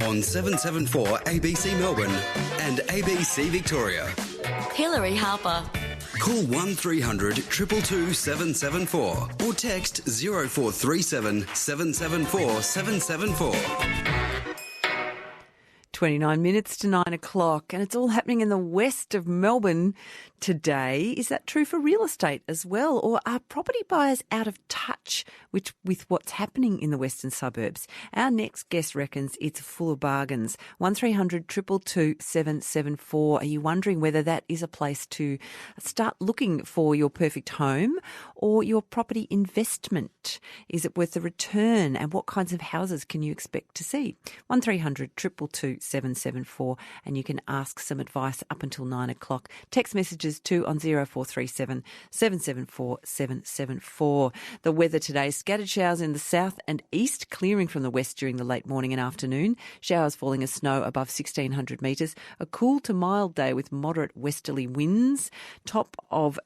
on 774 ABC Melbourne and ABC Victoria. Hillary Harper. Call 1300 222 774 or text 0437 774 774. 29 minutes to 9 o'clock, and it's all happening in the west of Melbourne today. Is that true for real estate as well, or are property buyers out of touch with what's happening in the western suburbs? Our next guest reckons it's full of bargains. 1300 222 774. Are you wondering whether that is a place to start looking for your perfect home or your property investment? Is it worth the return, and what kinds of houses can you expect to see? 1300 222 774, and you can ask some advice up until 9 o'clock. Text messages too on 0437 774 774. The weather today: scattered showers in the south and east, clearing from the west during the late morning and afternoon. Showers falling as snow above 1,600 metres. A cool to mild day with moderate westerly winds. Top of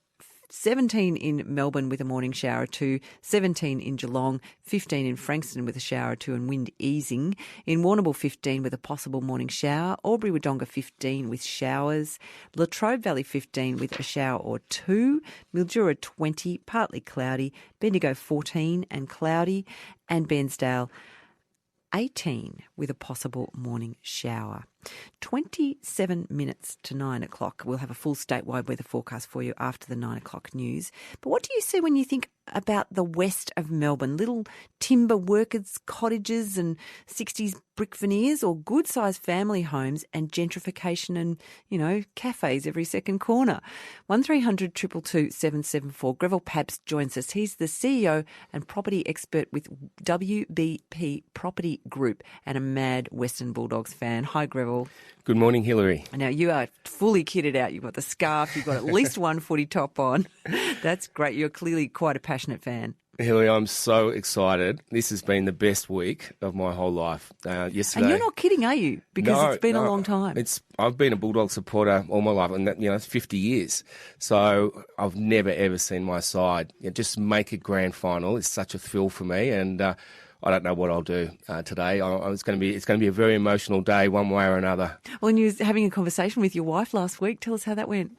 17 in Melbourne with a morning shower or two, 17 in Geelong, 15 in Frankston with a shower or two and wind easing. In Warrnambool, 15 with a possible morning shower. Albury-Wodonga, 15 with showers. Latrobe Valley, 15 with a shower or two. Mildura, 20, partly cloudy. Bendigo, 14 and cloudy. And Bairnsdale, 18 with a possible morning shower. 27 minutes to 9 o'clock. We'll have a full statewide weather forecast for you after the 9 o'clock news. But what do you see when you think about the west of Melbourne? Little timber workers' cottages and 60s brick veneers, or good-sized family homes and gentrification and, cafes every second corner? 1300 222 774. Greville Pabst joins us. He's the CEO and property expert with WBP Property Group and a mad Western Bulldogs fan. Hi, Greville. Good morning, Hillary. Now, you are fully kitted out. You've got the scarf. You've got at least one footy top on. That's great. You're clearly quite a passionate fan. Hillary, I'm so excited. This has been the best week of my whole life. Yesterday, and you're not kidding, are you? Because it's been a long time. I've been a Bulldog supporter all my life, and it's 50 years. So I've never, ever seen my side just make a grand final. It's such a thrill for me, and I don't know what I'll do today. It's going to be a very emotional day, one way or another. Well, and you were having a conversation with your wife last week. Tell us how that went.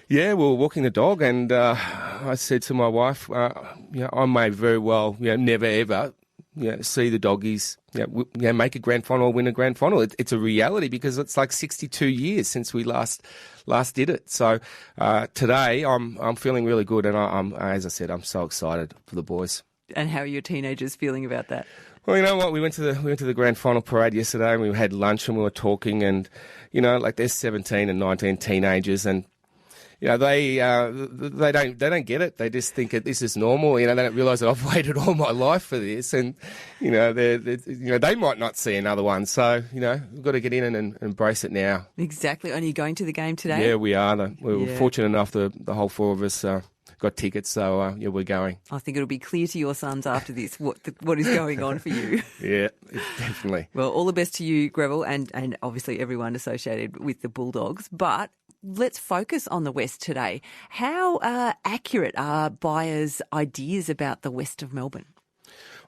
Yeah, we were walking the dog, and I said to my wife, I may very well, never ever, see the doggies, make a grand final or win a grand final. It's a reality because it's like 62 years since we last did it. So today, I'm feeling really good, and I'm as I said, I'm so excited for the boys. And how are your teenagers feeling about that? Well, you know what? We went to the grand final parade yesterday, and we had lunch, and we were talking, and they're 17 and 19 teenagers, and they don't get it. They just think that this is normal. They don't realise that I've waited all my life for this, and they might not see another one. So we've got to get in and embrace it now. Exactly. Are you going to the game today? Yeah, we are. We were fortunate enough the whole four of us got tickets, so we're going. I think it'll be clear to your sons after this what is going on for you. Yeah, definitely. Well, all the best to you, Greville, and obviously everyone associated with the Bulldogs. But let's focus on the West today. How accurate are buyers' ideas about the west of Melbourne?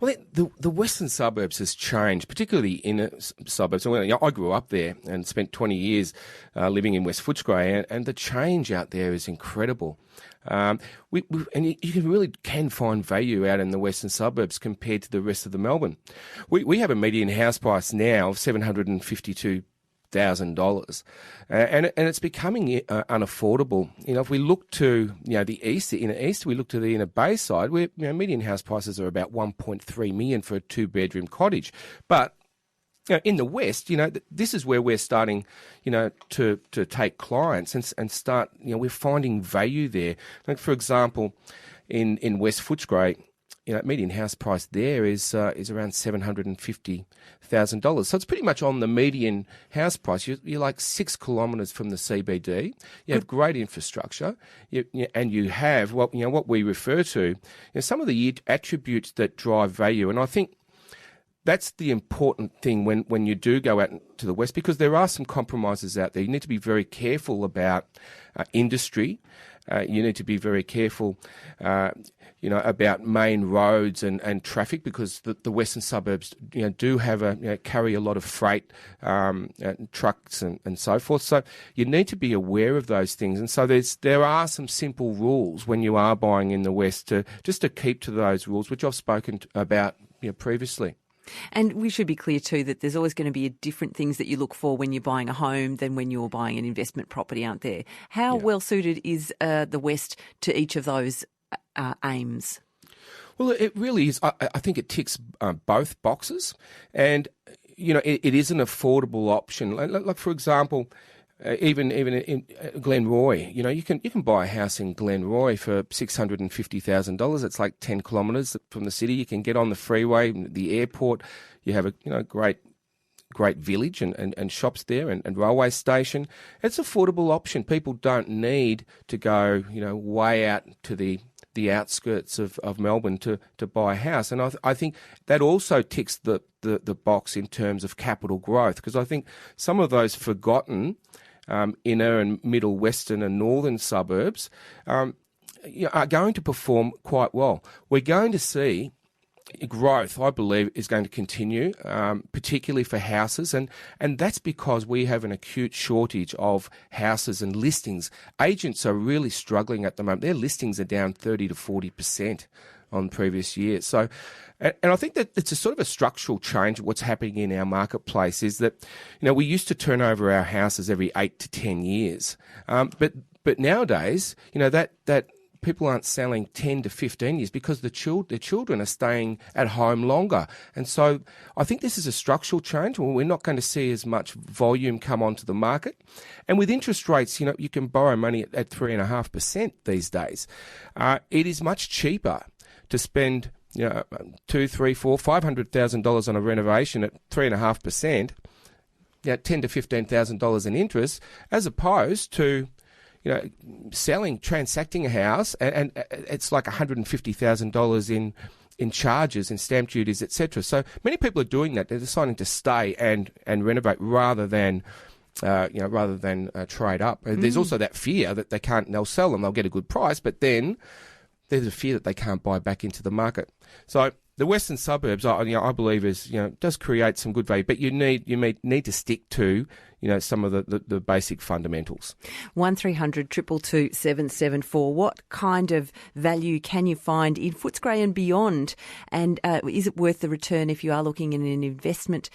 Well, the western suburbs has changed, particularly inner suburbs. I grew up there and spent 20 years living in West Footscray, and the change out there is incredible. And you really can find value out in the western suburbs compared to the rest of the Melbourne. We have a median house price now of $752,000, and it's becoming unaffordable. If we look to the east, the inner east, we look to the inner Bayside, where median house prices are about $1.3 million for a 2-bedroom cottage. But in the west, this is where we're starting, to take clients and start. We're finding value there. Like for example, in West Footscray, median house price there is around $750,000. So it's pretty much on the median house price. You're like 6 kilometres from the CBD. You have great infrastructure, and you have what we refer to some of the attributes that drive value. And I think that's the important thing when you do go out to the west, because there are some compromises out there. You need to be very careful about industry. You need to be very careful about main roads and traffic, because the western suburbs, do have carry a lot of freight, trucks and so forth. So you need to be aware of those things. And so there are some simple rules when you are buying in the west to keep to those rules, which I've spoken about previously. And we should be clear too that there's always going to be different things that you look for when you're buying a home than when you're buying an investment property, aren't there? How well suited is the west to each of those aims? Well, it really is. I think it ticks both boxes, and it is an affordable option. Like for example, even in Glenroy, you can buy a house in Glenroy for $650,000. It's like 10 kilometres from the city. You can get on the freeway, the airport. You have a great village and shops there and railway station. It's an affordable option. People don't need to go way out to the outskirts of Melbourne to buy a house. And I think that also ticks the box in terms of capital growth, because I think some of those forgotten inner and middle western and northern suburbs are going to perform quite well. We're going to see growth, I believe, is going to continue, particularly for houses, and that's because we have an acute shortage of houses and listings. Agents are really struggling at the moment. Their listings are down 30 to 40% on previous years. So, and I think that it's a sort of a structural change. What's happening in our marketplace is that, we used to turn over our houses every 8 to 10 years, but nowadays, that people aren't selling 10 to 15 years because the children are staying at home longer. And so I think this is a structural change. We're not going to see as much volume come onto the market. And with interest rates, you can borrow money at 3.5% these days. It is much cheaper to spend $200,000, $300,000, $400,000, $500,000 on a renovation at 3.5%, $10,000 to $15,000 in interest, as opposed to transacting a house, and it's like $150,000 in charges and stamp duties, etc. So many people are doing that. They're deciding to stay and renovate rather than trade up. There's also that fear that they'll sell them, they'll get a good price, but then there's a fear that they can't buy back into the market. So the western suburbs, I believe, does create some good value, but you need to stick to some of the basic fundamentals. 1300 222 774. What kind of value can you find in Footscray and beyond? And is it worth the return if you are looking in an investment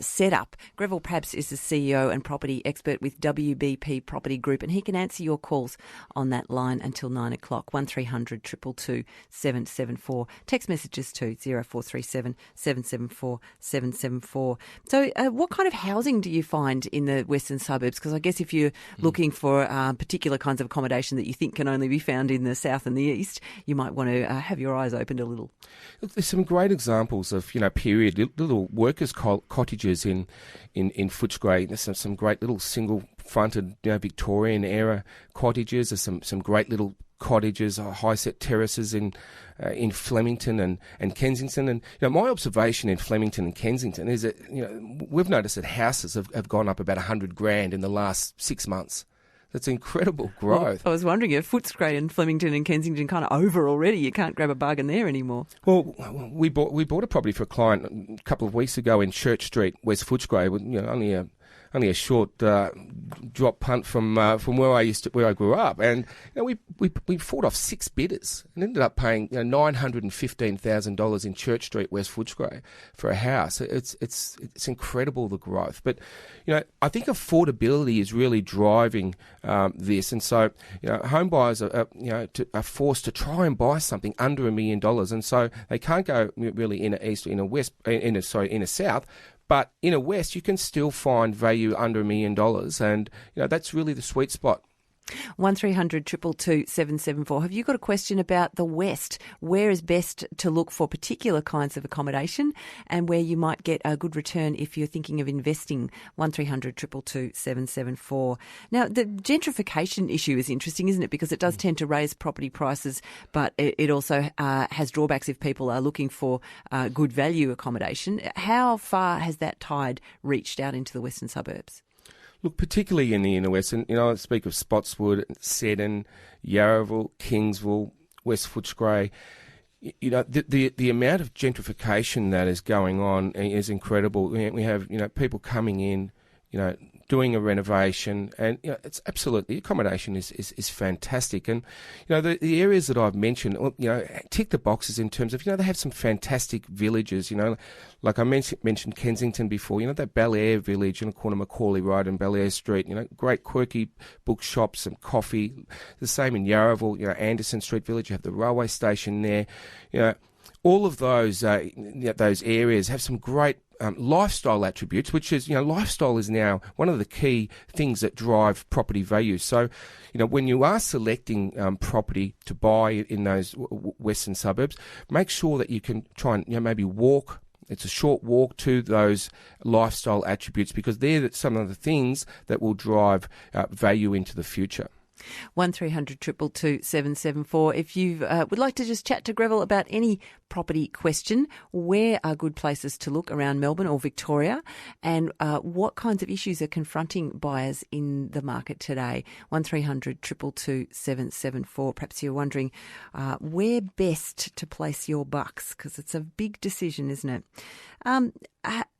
setup? Greville Pabst is the CEO and property expert with WBP Property Group, and he can answer your calls on that line until 9 o'clock. 1300 222 774. Text messages to 0437 774 774. So what kind of housing do you find in the western suburbs? Because I guess if you're looking for particular kinds of accommodation that you think can only be found in the south and the east, you might want to have your eyes opened a little. Look, there's some great examples of period little workers' cottages in Footscray. There's some great little single-fronted Victorian era cottages. There's some great little cottages, high-set terraces in Flemington and Kensington. And my observation in Flemington and Kensington is that we've noticed that houses have gone up about $100,000 in the last 6 months. That's incredible growth. Well, I was wondering if Footscray and Flemington and Kensington kind of over already. You can't grab a bargain there anymore. Well, we bought a property for a client a couple of weeks ago in Church Street, West Footscray, with only a short drop punt from where I grew up, and we fought off 6 bidders and ended up paying $915,000 in Church Street, West Footscray, for a house. It's incredible, the growth, but I think affordability is really driving this, and so home buyers are forced to try and buy something under $1 million, and so they can't go really inner east, inner south. But in a west, you can still find value under $1 million, and that's really the sweet spot. 1300 222 774. Have you got a question about the west? Where is best to look for particular kinds of accommodation, and where you might get a good return if you're thinking of investing? 1300 222 774. Now, the gentrification issue is interesting, isn't it? Because it does tend to raise property prices, but it also has drawbacks if people are looking for good value accommodation. How far has that tide reached out into the western suburbs? Look, particularly in the inner west, and I speak of Spotswood, Seddon, Yarraville, Kingsville, West Footscray, the amount of gentrification that is going on is incredible. We have people coming in, doing a renovation, and it's absolutely, accommodation is fantastic. And the areas that I've mentioned, tick the boxes in terms of they have some fantastic villages. Like I mentioned Kensington before. That Bel Air village in the corner of Macaulay Road and Bel Air Street. Great quirky bookshops and coffee. The same in Yarraville. Anderson Street Village. You have the railway station there. All of those areas have some great lifestyle attributes, which is, lifestyle is now one of the key things that drive property value. So, when you are selecting property to buy in those western suburbs, make sure that you can try and, maybe walk. It's a short walk to those lifestyle attributes, because they're some of the things that will drive value into the future. 1300 222 774. If you would like to just chat to Greville about any property question, where are good places to look around Melbourne or Victoria, and what kinds of issues are confronting buyers in the market today? 1300 222 774. Perhaps you're wondering where best to place your bucks, because it's a big decision, isn't it?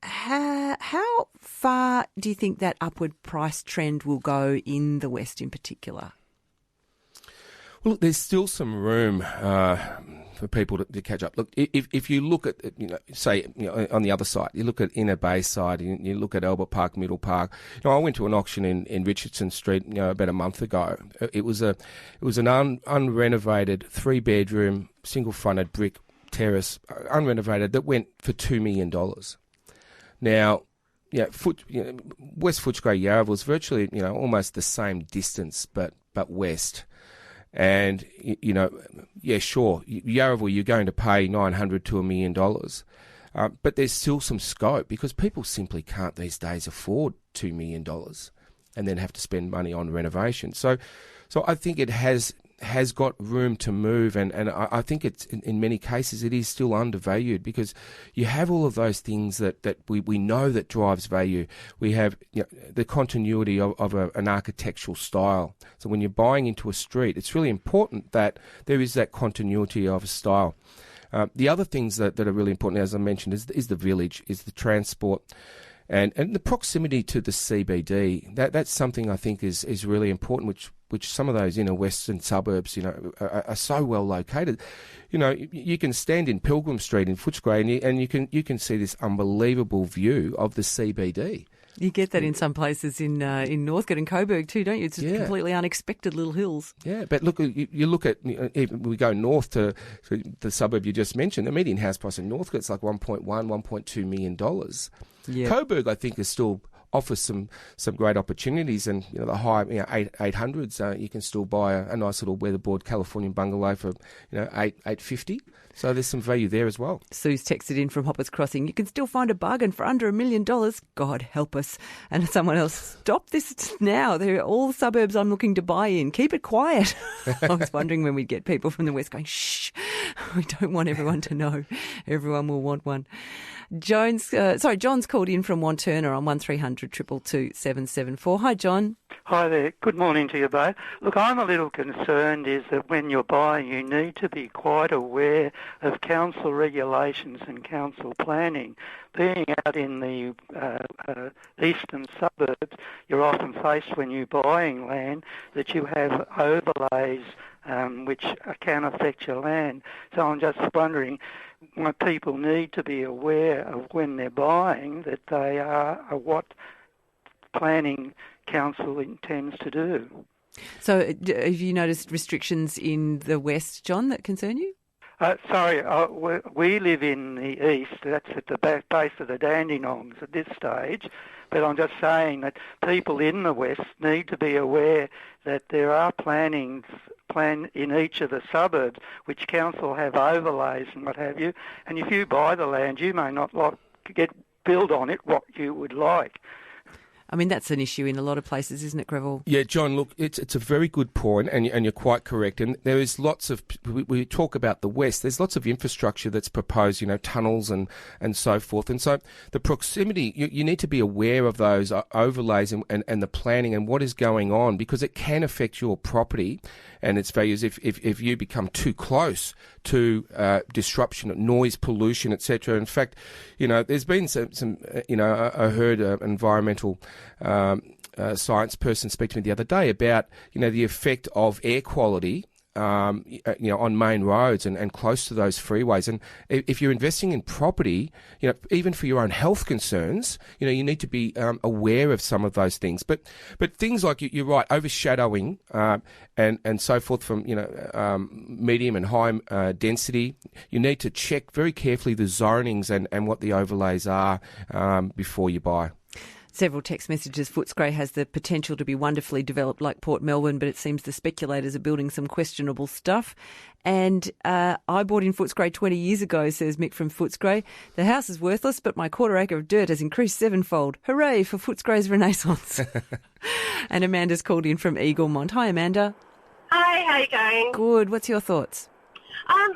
How far do you think that upward price trend will go in the West in particular? Well, look, there's still some room for people to catch up. Look, if you look at, say, on the other side, you look at Inner Bay side, you look at Albert Park, Middle Park. I went to an auction in Richardson Street, about a month ago. It was an unrenovated 3-bedroom, single-fronted brick terrace, unrenovated, that went for $2 million. Now, West Footscray Yarraville is virtually, almost the same distance, but west. And, sure, Yarraville, you're going to pay $900 to $1 million. But there's still some scope, because people simply can't these days afford $2 million and then have to spend money on renovation. So I think it has got room to move, and I think it's in many cases it is still undervalued, because you have all of those things that we know that drives value. We have the continuity of an architectural style. So when you're buying into a street, it's really important that there is that continuity of a style. The other things that are really important, as I mentioned, is the village, is the transport. And the proximity to the CBD, that's something I think is really important, which some of those inner western suburbs, are so well located. You can stand in Pilgrim Street in Footscray and you can see this unbelievable view of the CBD. You get that in some places in Northcote and Coburg too, don't you? It's just completely unexpected little hills. Yeah, but look, you look at, even we go north to the suburb you just mentioned, the median house price in Northcote's like $1.2 million. Yeah. Coburg, I think, is still offers some great opportunities, and the high 800s, you can still buy a nice little weatherboard Californian bungalow for $850. So there's some value there as well. Sue's texted in from Hoppers Crossing. You can still find a bargain for under $1 million. God help us. And someone else, stop this now. They're all suburbs I'm looking to buy in. Keep it quiet. I was wondering when we'd get people from the West going, shh, we don't want everyone to know. Everyone will want one. John's called in from Wanturna on 1300 222 774. Hi, John. Hi there. Good morning to you both. Look, I'm a little concerned is that when you're buying, you need to be quite aware of council regulations and council planning. Being out in the eastern suburbs, you're often faced when you're buying land that you have overlays which can affect your land. So I'm just wondering, people need to be aware of when they're buying that they are what planning council intends to do. So have you noticed restrictions in the West, John, that concern you? We live in the east. That's at the base of the Dandenongs at this stage. But I'm just saying that people in the West need to be aware that there are planned in each of the suburbs, which council have overlays and what have you. And if you buy the land, you may not build on it what you would like. I mean, that's an issue in a lot of places, isn't it, Greville? Yeah, John, look, it's a very good point, and you're quite correct. And there is lots of, we talk about the West, there's lots of infrastructure that's proposed, tunnels and so forth. And so the proximity, you need to be aware of those overlays and the planning and what is going on, because it can affect your property and its values if you become too close to disruption, noise, pollution, etc. In fact, there's been some I heard an environmental science person speak to me the other day about, the effect of air quality, on main roads and close to those freeways. And if you're investing in property, even for your own health concerns, you need to be aware of some of those things. But things like, you're right, overshadowing and so forth from, medium and high density, you need to check very carefully the zonings and what the overlays are before you buy. Several text messages. Footscray has the potential to be wonderfully developed like Port Melbourne, but it seems the speculators are building some questionable stuff. And I bought in Footscray 20 years ago, says Mick from Footscray. The house is worthless, but my quarter acre of dirt has increased sevenfold. Hooray for Footscray's renaissance. And Amanda's called in from Eaglemont. Hi, Amanda. Hi, how you going? Good. What's your thoughts?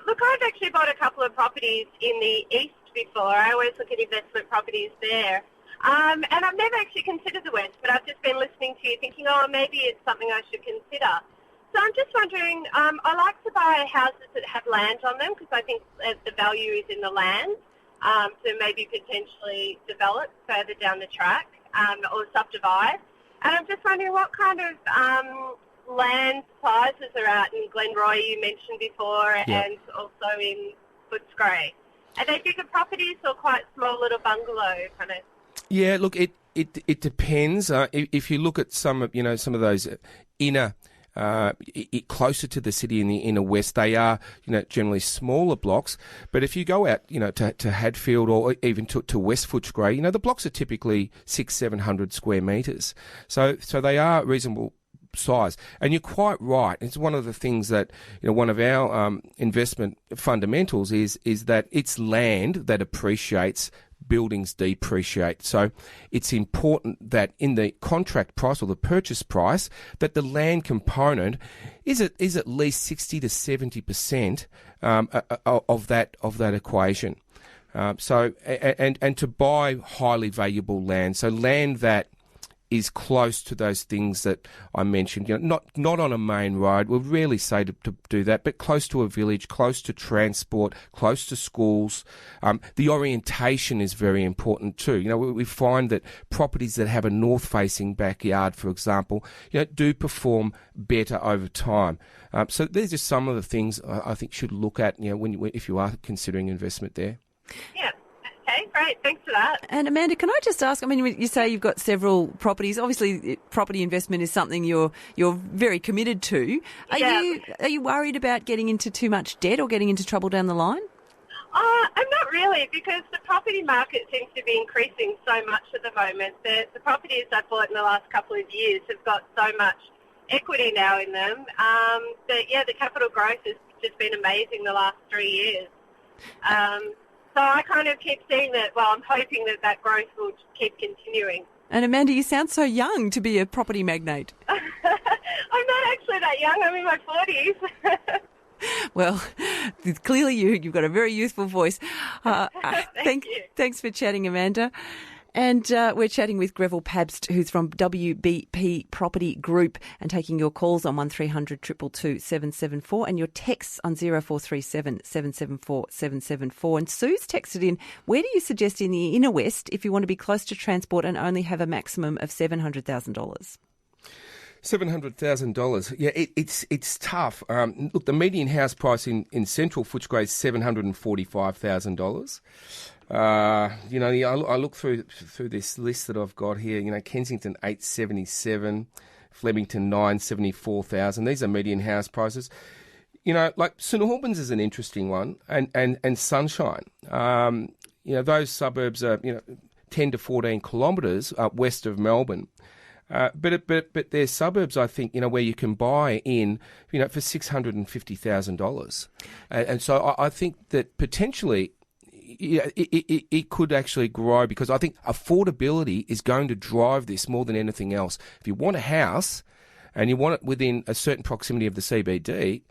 Look, I've actually bought a couple of properties in the east before. I always look at investment properties there. And I've never actually considered the West, but I've just been listening to you thinking, maybe it's something I should consider. So I'm just wondering, I like to buy houses that have land on them because I think the value is in the land to maybe potentially develop further down the track or subdivide. And I'm just wondering what kind of land sizes are out in Glenroy you mentioned before, and also in Footscray. Are they bigger properties or quite small little bungalow kind of? Yeah, look, it depends. If you look at some of those inner, closer to the city in the inner west, they are generally smaller blocks. But if you go out to Hadfield or even to West Footscray, the blocks are typically 600-700 square metres. So they are reasonable size. And you're quite right. It's one of the things that one of our investment fundamentals is that it's land that appreciates. Buildings depreciate. So it's important that in the contract price or the purchase price that the land component is at least 60 to 70% of that equation. So to buy highly valuable land, so land that is close to those things that I mentioned, not on a main road. We'll rarely say to do that, but close to a village, close to transport, close to schools. The orientation is very important too. We find that properties that have a north-facing backyard, for example, do perform better over time. So these are some of the things I think should look at, if you are considering investment there. Yeah. Okay, great. Thanks for that. And Amanda, can I just ask, you say you've got several properties. Obviously, property investment is something you're very committed to. Are you worried about getting into too much debt or getting into trouble down the line? I'm not really, because the property market seems to be increasing so much at the moment. The properties I've bought in the last couple of years have got so much equity now in them that, the capital growth has just been amazing the last 3 years. So I kind of keep seeing that, I'm hoping that growth will keep continuing. And Amanda, you sound so young to be a property magnate. I'm not actually that young. I'm in my 40s. Well, clearly you've got a very youthful voice. Thank you. Thanks for chatting, Amanda. And we're chatting with Greville Pabst, who's from WBP Property Group, and taking your calls on 1300 222 774 and your texts on 0437 774 774. And Sue's texted in, where do you suggest in the inner west if you want to be close to transport and only have a maximum of $700,000? $700,000. Yeah, it's tough. Look, the median house price in central Footscray is $745,000. I look through this list that I've got here. Kensington 877, Flemington 974,000. These are median house prices. Like St Albans is an interesting one, and Sunshine. Those suburbs are 10 to 14 kilometres west of Melbourne. But there's suburbs, I think, where you can buy in, for $650,000. And so I think that potentially, it could actually grow, because I think affordability is going to drive this more than anything else. If you want a house and you want it within a certain proximity of the CBD,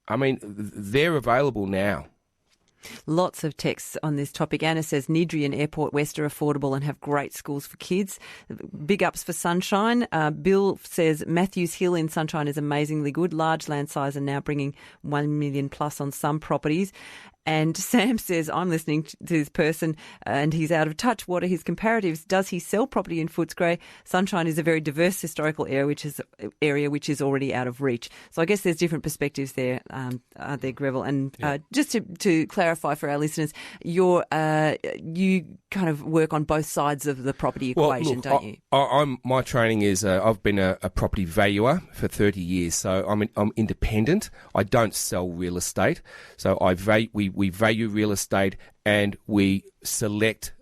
I mean, they're available now. Lots of texts on this topic. Anna says Nidri and Airport West are affordable and have great schools for kids. Big ups for Sunshine. Bill says Matthews Hill in Sunshine is amazingly good. Large land size and now bringing 1 million plus on some properties. And Sam says, I'm listening to this person and he's out of touch. What are his comparatives? Does he sell property in Footscray? Sunshine is a very diverse historical area, which is already out of reach. So I guess there's different perspectives there, aren't there, Greville? And just to clarify for our listeners, you kind of work on both sides of the property equation, don't you? My training is I've been a property valuer for 30 years, so I'm independent. I don't sell real estate, so we value real estate and we select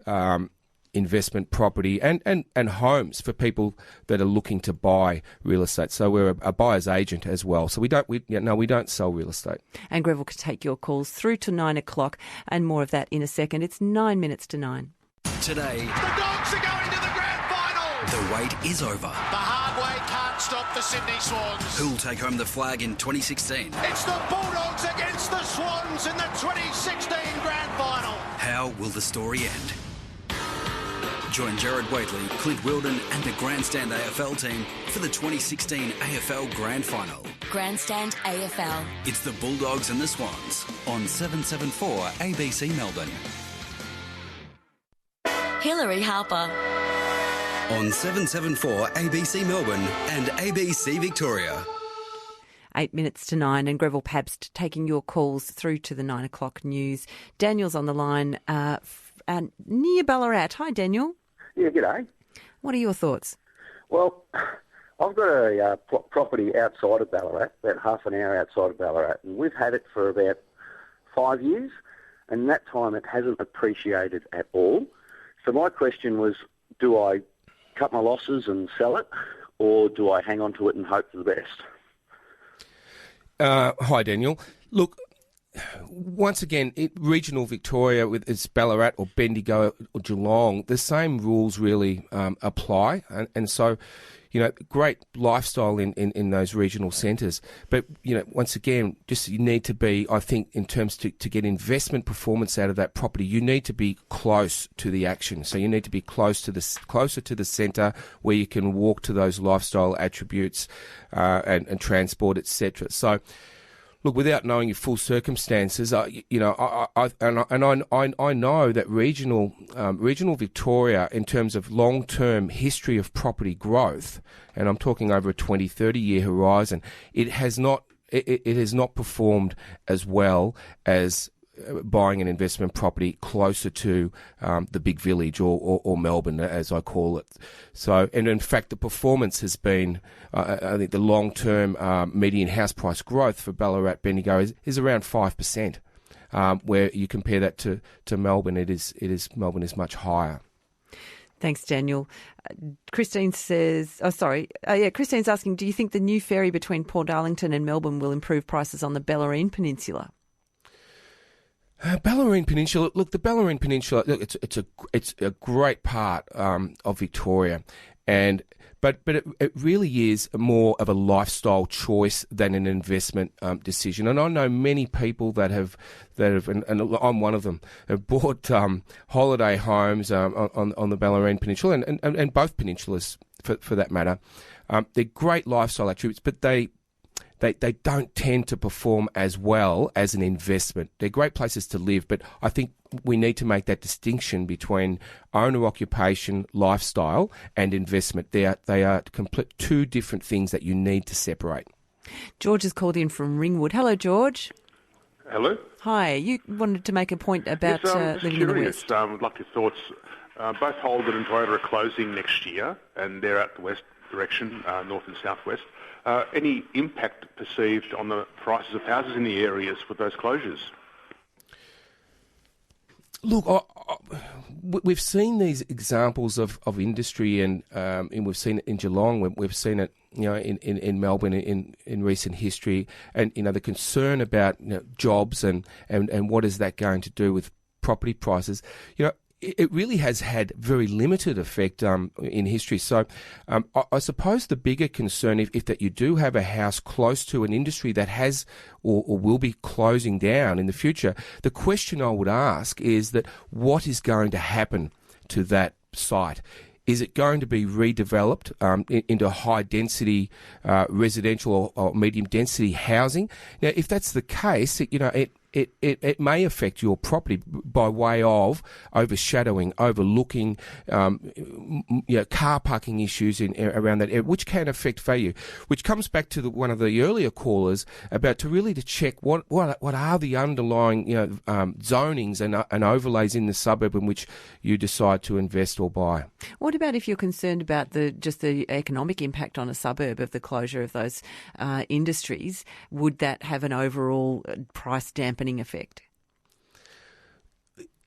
investment property and homes for people that are looking to buy real estate. So we're a buyer's agent as well. So we don't sell real estate. And Greville could take your calls through to 9 o'clock, and more of that in a second. It's 9 minutes to 9. Today, The Dogs are going to the grand final. the wait is over. The hard way can't stop the Sydney Swans. Who'll take home the flag in 2016? It's the Bulldogs against the Swans in the 2016 grand final. How will the story end? Join Jared Waitley, Clint Wilden and the Grandstand AFL team for the 2016 AFL Grand Final. Grandstand AFL. It's the Bulldogs and the Swans on 774 ABC Melbourne. Hilary Harper. On 774 ABC Melbourne and ABC Victoria. 8 minutes to 9, and Greville Pabst taking your calls through to the 9 o'clock news. Daniel's on the line near Ballarat. Hi, Daniel. Yeah, g'day. What are your thoughts? Well, I've got a property outside of Ballarat, about half an hour outside of Ballarat, and we've had it for about 5 years, and in that time it hasn't appreciated at all. So my question was, do I cut my losses and sell it, or do I hang on to it and hope for the best? Hi, Daniel. Look, once again, regional Victoria, with its Ballarat or Bendigo or Geelong, the same rules really apply. And so, great lifestyle in those regional centres. But, once again, just you need to be, I think, in terms to get investment performance out of that property, you need to be close to the action. So you need to be closer to the centre where you can walk to those lifestyle attributes and transport, etc. So, look, without knowing your full circumstances, I know that regional Victoria, in terms of long-term history of property growth, and I'm talking over a 20, 30-year horizon, it has not performed as well as buying an investment property closer to the big village or Melbourne, as I call it. So, and in fact, the performance has been, I think the long-term median house price growth for Ballarat Bendigo is around 5%. Where you compare that to Melbourne, Melbourne is much higher. Thanks, Daniel. Christine says, Christine's asking, do you think the new ferry between Port Darlington and Melbourne will improve prices on the Bellarine Peninsula? Bellarine Peninsula. Look, the Bellarine Peninsula. Look, it's a great part of Victoria, but it really is more of a lifestyle choice than an investment decision. And I know many people that have, and I'm one of them, have bought holiday homes on the Bellarine Peninsula and both peninsulas for that matter. They're great lifestyle attributes, but they don't tend to perform as well as an investment. They're great places to live, but I think we need to make that distinction between owner-occupation, lifestyle, and investment. They are two different things that you need to separate. George has called in from Ringwood. Hello, George. Hello. Hi. You wanted to make a point about living in the West. I'd like your thoughts. Both Holden and Toyota are closing next year, and they're out the west direction, north and southwest. Any impact perceived on the prices of houses in the areas with those closures? Look, we've seen these examples of industry, and we've seen it in Geelong. We've seen it, in Melbourne in recent history, and the concern about jobs and what is that going to do with property prices, it really has had very limited effect in history. So I suppose the bigger concern, if that you do have a house close to an industry that has or will be closing down in the future, the question I would ask is that what is going to happen to that site? Is it going to be redeveloped into high-density residential or medium-density housing? Now, if that's the case, it may affect your property by way of overshadowing, overlooking, car parking issues around that area, which can affect value. Which comes back to one of the earlier callers about to check what are the underlying zonings and overlays in the suburb in which you decide to invest or buy. What about if you're concerned about the economic impact on a suburb of the closure of those industries? Would that have an overall price dampening effect?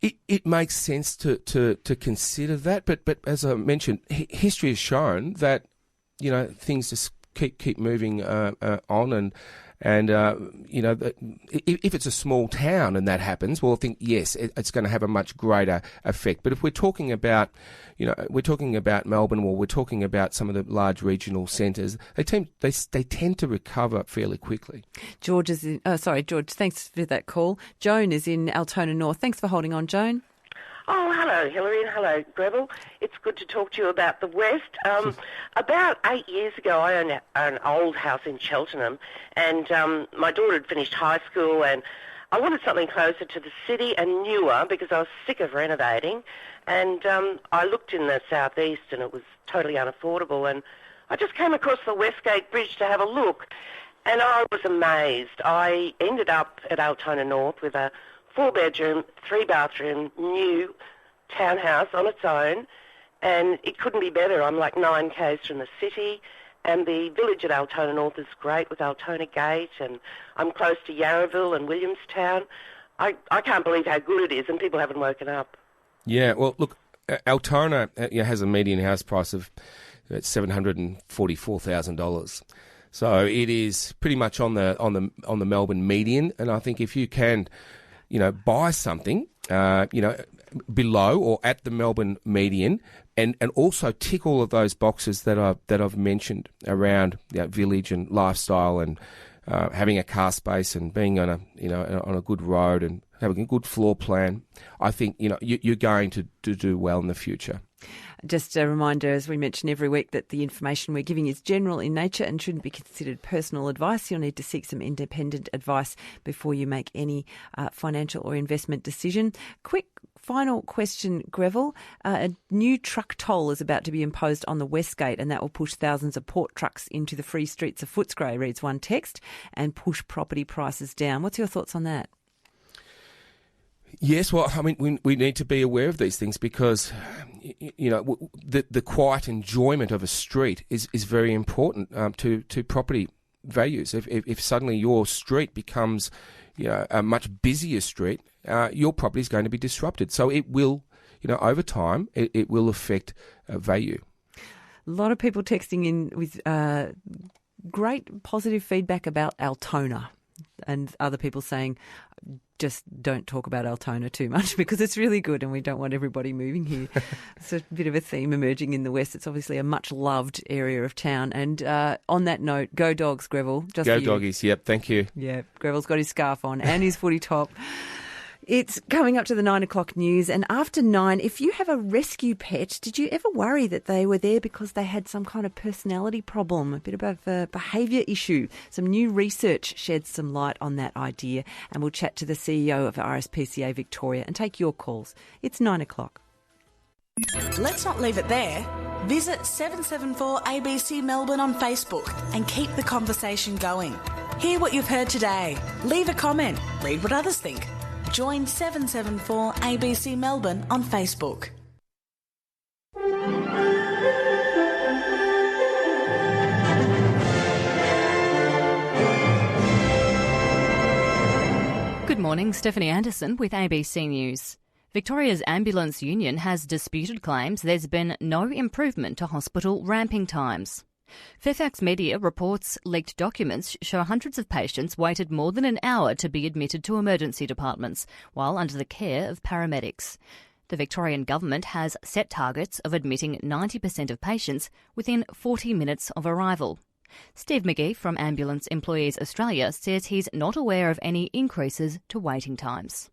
It makes sense to consider that, but as I mentioned, history has shown that things just keep moving on, and if it's a small town and that happens, well, I think yes, it's going to have a much greater effect. But if we're talking about Melbourne, or we're talking about some of the large regional centres, they tend to recover fairly quickly. George, thanks for that call. Joan is in Altona North. Thanks for holding on, Joan. Oh, hello, Hillary, and hello, Greville. It's good to talk to you about the West. About 8 years ago, I owned an old house in Cheltenham, and my daughter had finished high school, and I wanted something closer to the city and newer because I was sick of renovating. And I looked in the southeast, and it was totally unaffordable. And I just came across the Westgate Bridge to have a look, and I was amazed. I ended up at Altona North with a 4-bedroom, 3-bathroom, new townhouse on its own, and it couldn't be better. I'm like 9 k's from the city, and the village at Altona North is great with Altona Gate, and I'm close to Yarraville and Williamstown. I can't believe how good it is, and people haven't woken up. Yeah, well, look, Altona has a median house price of $744,000. So it is pretty much on the Melbourne median, and I think if you can buy something, below or at the Melbourne median, and also tick all of those boxes that I've mentioned around village and lifestyle and having a car space and being on a good road and having a good floor plan, I think you're going to do well in the future. Just a reminder, as we mention every week, that the information we're giving is general in nature and shouldn't be considered personal advice. You'll need to seek some independent advice before you make any financial or investment decision. Quick final question, Greville. A new truck toll is about to be imposed on the Westgate, and that will push thousands of port trucks into the free streets of Footscray, reads one text, and push property prices down. What's your thoughts on that? Yes, well, I mean, we need to be aware of these things because, the quiet enjoyment of a street is very important to property values. If suddenly your street becomes, a much busier street, your property is going to be disrupted. So it will, over time, it will affect value. A lot of people texting in with great positive feedback about Altona, and other people saying, just don't talk about Altona too much because it's really good and we don't want everybody moving here. It's a bit of a theme emerging in the West. It's obviously a much loved area of town. And on that note, go Dogs, Greville. Just go Doggies, yep, thank you. Yeah, Greville's got his scarf on and his footy top. It's coming up to the 9 o'clock news, and after 9, if you have a rescue pet, did you ever worry that they were there because they had some kind of personality problem, a bit of a behaviour issue? Some new research sheds some light on that idea, and we'll chat to the CEO of RSPCA Victoria and take your calls. It's 9 o'clock. Let's not leave it there. Visit 774 ABC Melbourne on Facebook and keep the conversation going. Hear what you've heard today. Leave a comment. Read what others think. Join 774 ABC Melbourne on Facebook. Good morning, Stephanie Anderson with ABC News. Victoria's Ambulance Union has disputed claims there's been no improvement to hospital ramping times. Fairfax Media reports leaked documents show hundreds of patients waited more than an hour to be admitted to emergency departments while under the care of paramedics. The Victorian government has set targets of admitting 90% of patients within 40 minutes of arrival. Steve McGee from Ambulance Employees Australia says he's not aware of any increases to waiting times.